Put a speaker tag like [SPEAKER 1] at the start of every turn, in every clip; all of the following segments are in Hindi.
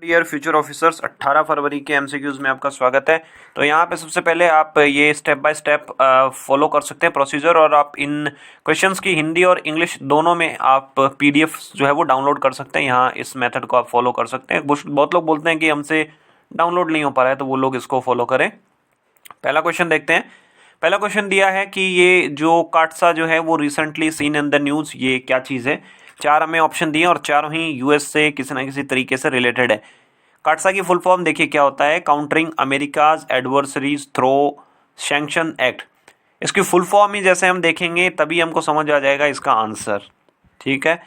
[SPEAKER 1] डियर फ्यूचर ऑफिसर्स, 18 फरवरी के एमसीक्यूज में आपका स्वागत है। तो यहाँ पे सबसे पहले आप ये स्टेप बाय स्टेप फॉलो कर सकते हैं प्रोसीजर, और आप इन क्वेश्चंस की हिंदी और इंग्लिश दोनों में आप पीडीएफ जो है वो डाउनलोड कर सकते हैं। यहाँ इस मेथड को आप फॉलो कर सकते हैं। बहुत लोग बोलते हैं कि हमसे डाउनलोड नहीं हो पा रहा है, तो वो लोग इसको फॉलो करें। पहला क्वेश्चन देखते हैं। पहला क्वेश्चन दिया है कि ये जो काटसा जो है वो recently seen in the news, ये क्या चीज़ है। चार हमें ऑप्शन दिए और चारों ही यूएस से किसी ना किसी तरीके से रिलेटेड है। काटसा की फुल फॉर्म देखिए क्या होता है, countering America's adversaries through sanction act. इसकी फुल फॉर्म ही जैसे हम देखेंगे तभी हमको समझ आ जाएगा इसका आंसर। ठीक है,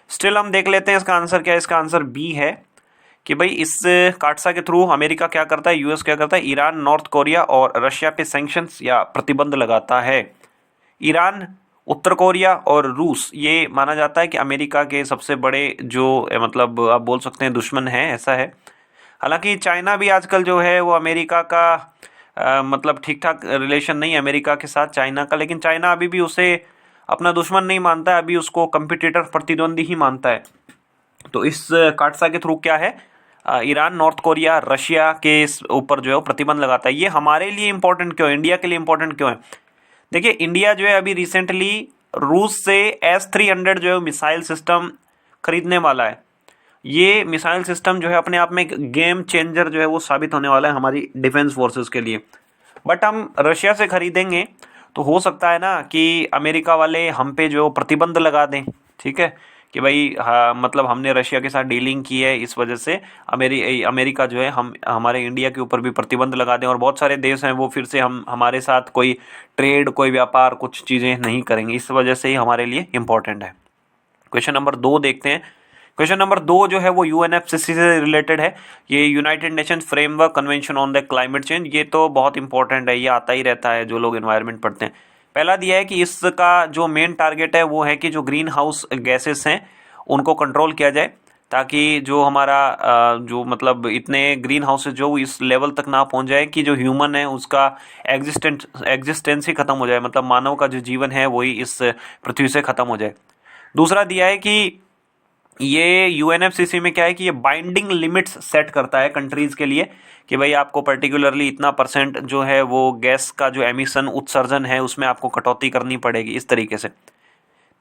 [SPEAKER 1] स्टिल हम देख लेते हैं इसका आंसर क्या है। इसका आंसर बी है कि भाई इस काटसा के थ्रू अमेरिका क्या करता है, यूएस क्या करता है, ईरान, नॉर्थ कोरिया और रशिया पे सैंक्शंस या प्रतिबंध लगाता है। ईरान, उत्तर कोरिया और रूस, ये माना जाता है कि अमेरिका के सबसे बड़े जो मतलब आप बोल सकते हैं दुश्मन है, ऐसा है। हालांकि चाइना भी आजकल जो है वो अमेरिका का मतलब ठीक ठाक रिलेशन नहीं है अमेरिका के साथ चाइना का, लेकिन चाइना अभी भी उसे अपना दुश्मन नहीं मानता है, अभी उसको कंपिटिटर प्रतिद्वंदी ही मानता है। तो इस काटसा के थ्रू क्या है, ईरान, नॉर्थ कोरिया, रशिया के ऊपर जो है वो प्रतिबंध लगाता है। ये हमारे लिए इंपॉर्टेंट क्यों है, इंडिया के लिए इंपॉर्टेंट क्यों है? देखिए, इंडिया जो है अभी रिसेंटली रूस से S-300 जो है मिसाइल सिस्टम खरीदने वाला है। ये मिसाइल सिस्टम जो है अपने आप में एक गेम चेंजर जो है वो साबित होने वाला है हमारी डिफेंस फोर्सेस के लिए। बट हम रशिया से खरीदेंगे तो हो सकता है ना कि अमेरिका वाले हम पे जो प्रतिबंध लगा दें। ठीक है, कि भाई हाँ, मतलब हमने रशिया के साथ डीलिंग की है, इस वजह से अमेरिका जो है हम हमारे इंडिया के ऊपर भी प्रतिबंध लगा दें, और बहुत सारे देश हैं वो फिर से हमारे साथ कोई ट्रेड, कोई व्यापार, कुछ चीज़ें नहीं करेंगे। इस वजह से ही हमारे लिए इम्पोर्टेंट है। क्वेश्चन नंबर 2 देखते हैं। क्वेश्चन नंबर 2 जो है वो यूएनएफसीसी से रिलेटेड है। ये United Nations framework convention on the climate change, ये तो बहुत इंपॉर्टेंट है, ये आता ही रहता है जो लोग एनवायरनमेंट पढ़ते हैं। पहला दिया है कि इसका जो मेन टारगेट है वो है कि जो ग्रीन हाउस गैसेस हैं उनको कंट्रोल किया जाए, ताकि जो हमारा जो मतलब इतने ग्रीन हाउसेज जो इस लेवल तक ना पहुंच जाए कि जो ह्यूमन है उसका एग्जिस्टेंस ही खत्म हो जाए, मतलब मानव का जो जीवन है वही इस पृथ्वी से खत्म हो जाए। दूसरा दिया है कि ये यूएनएफसीसी में क्या है कि ये बाइंडिंग लिमिट्स सेट करता है कंट्रीज के लिए, कि भाई आपको पर्टिकुलरली इतना % जो है वो गैस का जो एमिशन उत्सर्जन है उसमें आपको कटौती करनी पड़ेगी, इस तरीके से।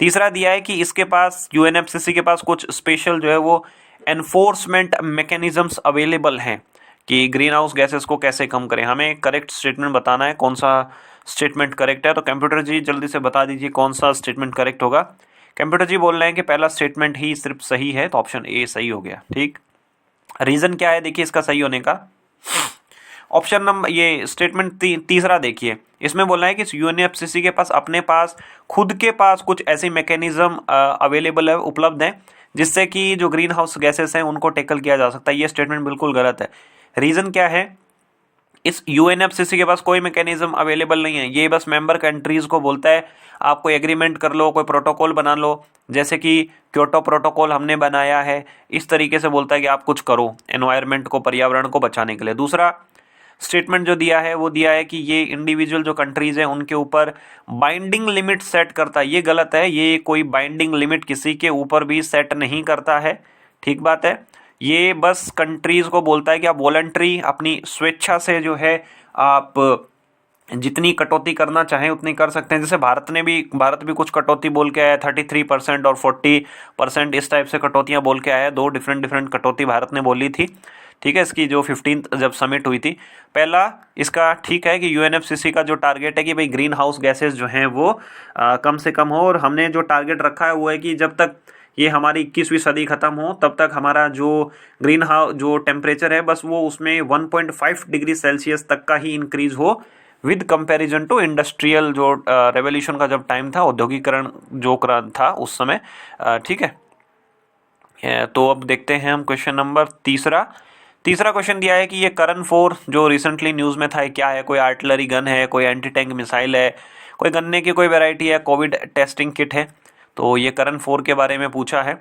[SPEAKER 1] तीसरा दिया है कि इसके पास यूएनएफसीसी के पास कुछ स्पेशल जो है वो एनफोर्समेंट मैकेनिज्म्स अवेलेबल हैं कि ग्रीन हाउस गैसेस को कैसे कम करें। हमें करेक्ट स्टेटमेंट बताना है, कौन सा स्टेटमेंट करेक्ट है। तो कंप्यूटर जी जल्दी से बता दीजिए कौन सा स्टेटमेंट करेक्ट होगा। कंप्यूटर जी बोल रहे हैं कि पहला स्टेटमेंट ही सिर्फ सही है, तो ऑप्शन ए सही हो गया। ठीक, रीजन क्या है देखिए इसका सही होने का। ऑप्शन नंबर ये स्टेटमेंट तीसरा देखिए, इसमें बोलना है कि यूएनएफसीसी के पास अपने पास खुद के पास कुछ ऐसे मैकेनिज्म अवेलेबल है, उपलब्ध है, जिससे कि जो ग्रीन हाउस गैसेस हैं उनको टैकल किया जा सकता है। ये स्टेटमेंट बिल्कुल गलत है। रीजन क्या है, इस यूएनएफसीसी के पास कोई मैकेनिज्म अवेलेबल नहीं है। ये बस मेंबर कंट्रीज को बोलता है आप कोई एग्रीमेंट कर लो, कोई प्रोटोकॉल बना लो, जैसे कि क्योटो प्रोटोकॉल हमने बनाया है, इस तरीके से बोलता है कि आप कुछ करो एनवायरनमेंट को, पर्यावरण को बचाने के लिए। दूसरा स्टेटमेंट जो दिया है वो दिया है कि ये इंडिविजुअल जो कंट्रीज हैं उनके ऊपर बाइंडिंग लिमिट सेट करता है। ये गलत है, ये कोई बाइंडिंग लिमिट किसी के ऊपर भी सेट नहीं करता है। ठीक बात है, ये बस कंट्रीज को बोलता है कि आप वॉलंटरी अपनी स्वेच्छा से जो है आप जितनी कटौती करना चाहें उतनी कर सकते हैं। जैसे भारत भी कुछ कटौती बोल के आया है, 33% और 40%, इस टाइप से कटौतियां बोल के आया है। 2 डिफरेंट कटौती भारत ने बोली थी। ठीक है, इसकी जो 15th जब समिट हुई थी। पहला इसका ठीक है कि यूएनएफसीसी का जो टारगेट है कि भाई ग्रीन हाउस गैसेस जो हैं वो कम से कम हो, और हमने जो टारगेट रखा है वो है कि जब तक ये हमारी 21वीं सदी खत्म हो तब तक हमारा जो ग्रीन हाउस जो टेम्परेचर है बस वो उसमें 1.5 डिग्री सेल्सियस तक का ही इंक्रीज हो, विद कंपैरिजन टू इंडस्ट्रियल जो रेवोल्यूशन का जब टाइम था, औद्योगिकरण जो था उस समय। ठीक है, तो अब देखते हैं हम क्वेश्चन नंबर तीसरा क्वेश्चन दिया है कि ये करन 4 जो रिसेंटली न्यूज़ में था क्या है, कोई आर्टिलरी गन है, कोई एंटी टैंक मिसाइल है, कोई गन्ने की कोई वैरायटी है, कोविड टेस्टिंग किट है। तो ये करन 4 के बारे में पूछा है।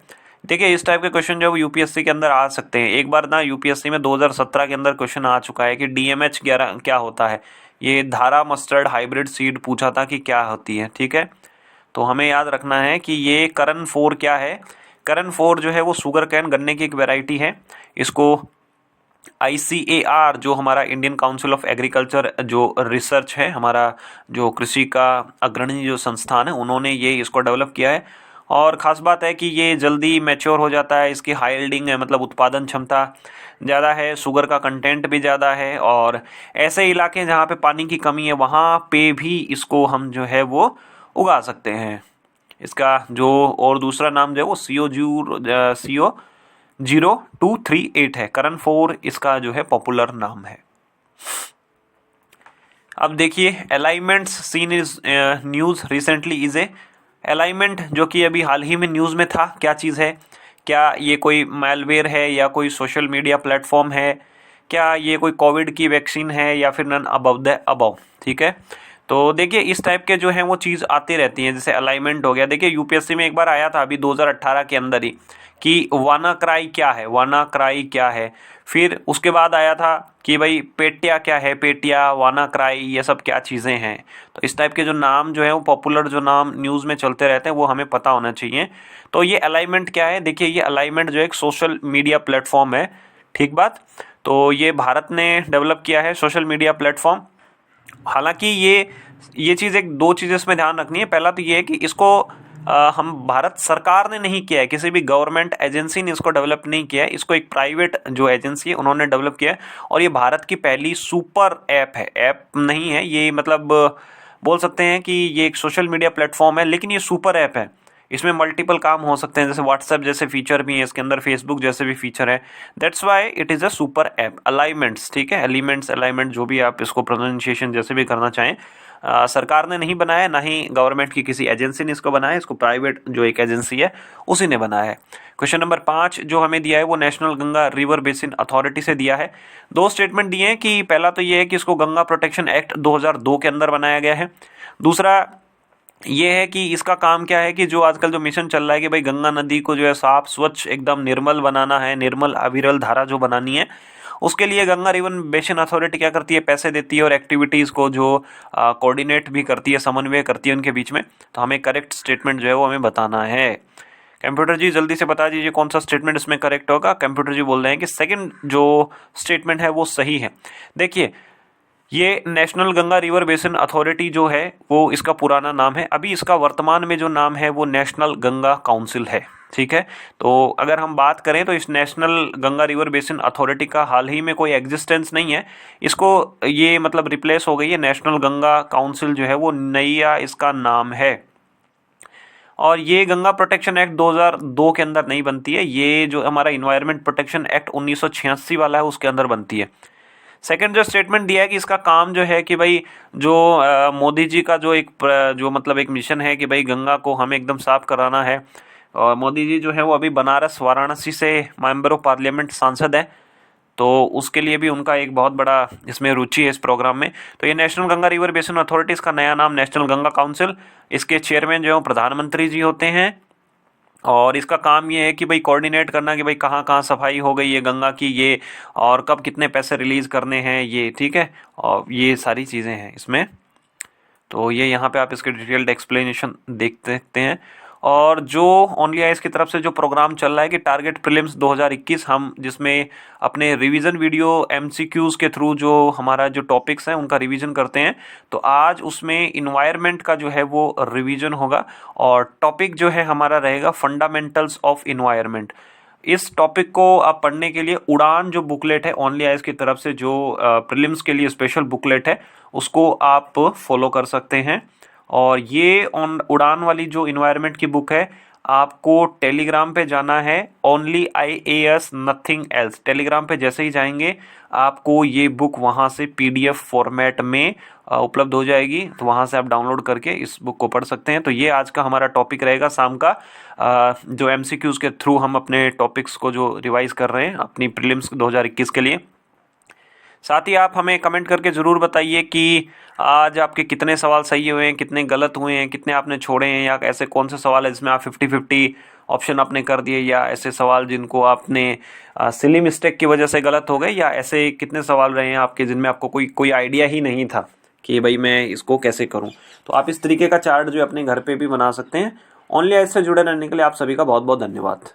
[SPEAKER 1] देखिए, इस टाइप के क्वेश्चन जो यूपीएससी के अंदर आ सकते हैं। एक बार ना यूपीएससी में 2017 के अंदर क्वेश्चन आ चुका है कि DMH-11 क्या होता है। ये धारा मस्टर्ड हाइब्रिड सीड पूछा था कि क्या होती है। ठीक है, तो हमें याद रखना है कि ये करन 4 क्या है। करन 4 जो है वो शुगर कैन, गन्ने की एक वैरायटी है। इसको ICAR जो हमारा इंडियन काउंसिल ऑफ एग्रीकल्चर जो रिसर्च है, हमारा जो कृषि का अग्रणी जो संस्थान है, उन्होंने ये इसको डेवलप किया है। और ख़ास बात है कि ये जल्दी मैच्योर हो जाता है, इसकी हाई यील्डिंग है, मतलब उत्पादन क्षमता ज़्यादा है, शुगर का कंटेंट भी ज़्यादा है। और ऐसे इलाके जहाँ पे पानी की कमी है वहाँ पे भी इसको हम जो है वो उगा सकते हैं। इसका जो और दूसरा नाम जो है वो CO0238 है। करन 4 इसका जो है पॉपुलर नाम है। अब देखिए alignments seen is news recently is a alignment, जो कि अभी हाल ही में न्यूज़ में था। क्या चीज़ है? क्या ये कोई मैलवेयर है या कोई सोशल मीडिया प्लेटफॉर्म है? क्या ये कोई कोविड की वैक्सीन है या फिर नन अबव द अबव? ठीक है, तो देखिए इस टाइप के जो है वो चीज़ आती रहती हैं। जैसे अलाइनमेंट हो गया, देखिए यूपीएससी में एक बार आया था अभी 2018 के अंदर ही कि वानाक्राई क्या है, वानाक्राई क्या है। फिर उसके बाद आया था कि भाई पेटिया क्या है, पेटिया, वानाक्राई, ये सब क्या चीज़ें हैं। तो इस टाइप के जो नाम जो है वो पॉपुलर जो नाम न्यूज़ में चलते रहते हैं वो हमें पता होना चाहिए। तो ये अलाइनमेंट क्या है? देखिए ये अलाइनमेंट जो एक सोशल मीडिया प्लेटफॉर्म है, ठीक बात। तो ये भारत ने डेवलप किया है सोशल मीडिया प्लेटफॉर्म। हालांकि ये चीज़ एक दो चीज़ें इसमें ध्यान रखनी है। पहला तो ये है कि इसको हम भारत सरकार ने नहीं किया है, किसी भी गवर्नमेंट एजेंसी ने इसको डेवलप नहीं किया है। इसको एक प्राइवेट जो एजेंसी है उन्होंने डेवलप किया है। और ये भारत की पहली सुपर ऐप है, ऐप नहीं है ये, मतलब बोल सकते हैं कि ये एक सोशल मीडिया प्लेटफॉर्म है, लेकिन ये सुपर ऐप है। इसमें मल्टीपल काम हो सकते हैं, जैसे व्हाट्सएप जैसे फीचर भी है इसके अंदर, फेसबुक जैसे भी फीचर है। That's why it is a super app. Alignments, ठीक है, एलिमेंट्स, अलाइनमेंट, जो भी आप इसको प्रोनाउंसिएशन जैसे भी करना चाहें, सरकार ने नहीं बनाया, ना ही गवर्नमेंट की किसी एजेंसी ने इसको बनाया। इसको प्राइवेट जो एक एजेंसी है उसी ने बनाया है। क्वेश्चन नंबर 5 जो हमें दिया है वो national Ganga river basin authority से दिया है। दो स्टेटमेंट दिए हैं कि पहला तो ये है कि इसको गंगा प्रोटेक्शन एक्ट 2002 के अंदर बनाया गया है। दूसरा ये है कि इसका काम क्या है कि जो आजकल जो मिशन चल रहा है कि भाई गंगा नदी को जो है साफ, स्वच्छ, एकदम निर्मल बनाना है, निर्मल अविरल धारा जो बनानी है, उसके लिए गंगा रिवर बेसिन अथॉरिटी क्या करती है, पैसे देती है और एक्टिविटीज़ को जो कोऑर्डिनेट भी करती है, समन्वय करती है उनके बीच में। तो हमें करेक्ट स्टेटमेंट जो है वो हमें बताना है। कंप्यूटर जी जल्दी से बता दीजिए कौन सा स्टेटमेंट इसमें करेक्ट होगा। कंप्यूटर जी बोल रहे हैं कि सेकंड जो स्टेटमेंट है वो सही है। देखिए ये national Ganga river basin authority जो है वो इसका पुराना नाम है, अभी इसका वर्तमान में जो नाम है वो नेशनल गंगा काउंसिल है, ठीक है। तो अगर हम बात करें तो इस national Ganga river basin authority का हाल ही में कोई एग्जिस्टेंस नहीं है, इसको ये मतलब रिप्लेस हो गई है। नेशनल गंगा काउंसिल जो है वो नया इसका नाम है। और ये गंगा प्रोटेक्शन एक्ट 2002 के अंदर नहीं बनती है, ये जो हमारा इन्वायरमेंट प्रोटेक्शन एक्ट 1986 वाला है उसके अंदर बनती है। सेकंड जो स्टेटमेंट दिया है कि इसका काम जो है कि भाई जो मोदी जी का जो जो मतलब एक मिशन है कि भाई गंगा को हमें एकदम साफ कराना है। और मोदी जी जो है वो अभी बनारस वाराणसी से मेंबर ऑफ पार्लियामेंट सांसद है, तो उसके लिए भी उनका एक बहुत बड़ा इसमें रुचि है इस प्रोग्राम में। तो ये national Ganga river basin authority, इसका नया नाम नेशनल गंगा काउंसिल। इसके चेयरमैन जो है प्रधानमंत्री जी होते हैं। और इसका काम ये है कि भाई कोऑर्डिनेट करना कि भाई कहाँ कहाँ सफाई हो गई है गंगा की, ये और कब कितने पैसे रिलीज़ करने हैं ये, ठीक है। और ये सारी चीज़ें हैं इसमें। तो ये यहाँ पे आप इसके डिटेल्ड एक्सप्लेनेशन देख सकते हैं। और जो ओनली आईएएस की तरफ से जो प्रोग्राम चल रहा है कि टारगेट प्रीलिम्स 2021, हम जिसमें अपने रिवीजन वीडियो एमसीक्यूज़ के थ्रू जो हमारा जो टॉपिक्स हैं उनका रिवीजन करते हैं। तो आज उसमें इन्वायरमेंट का जो है वो रिवीजन होगा और टॉपिक जो है हमारा रहेगा फंडामेंटल्स ऑफ इन्वायरमेंट। इस टॉपिक को आप पढ़ने के लिए उड़ान जो बुकलेट है ओनली आईएएस की तरफ से, जो प्रीलिम्स के लिए स्पेशल बुकलेट है, उसको आप फॉलो कर सकते हैं। और ये उड़ान वाली जो इन्वायरमेंट की बुक है, आपको टेलीग्राम पे जाना है, only IAS nothing else. Telegram पे जैसे ही जाएंगे आपको ये बुक वहाँ से PDF फॉर्मेट में उपलब्ध हो जाएगी, तो वहाँ से आप डाउनलोड करके इस बुक को पढ़ सकते हैं। तो ये आज का हमारा टॉपिक रहेगा शाम का, जो MCQs के थ्रू हम अपने टॉपिक्स को जो रिवाइज कर रहे हैं अपनी प्रीलिम्स 2021 के लिए। साथ ही आप हमें कमेंट करके ज़रूर बताइए कि आज आपके कितने सवाल सही हुए हैं, कितने गलत हुए हैं, कितने आपने छोड़े हैं, या ऐसे कौन से सवाल है जिसमें आप 50-50 ऑप्शन आपने कर दिए, या ऐसे सवाल जिनको आपने सिली मिस्टेक की वजह से गलत हो गए, या ऐसे कितने सवाल रहे हैं आपके जिनमें आपको कोई आइडिया ही नहीं था कि भाई मैं इसको कैसे करूं। तो आप इस तरीके का चार्ट जो अपने घर पे भी बना सकते हैं। ओनली आईएएस से जुड़े रहने के लिए आप सभी का बहुत बहुत धन्यवाद।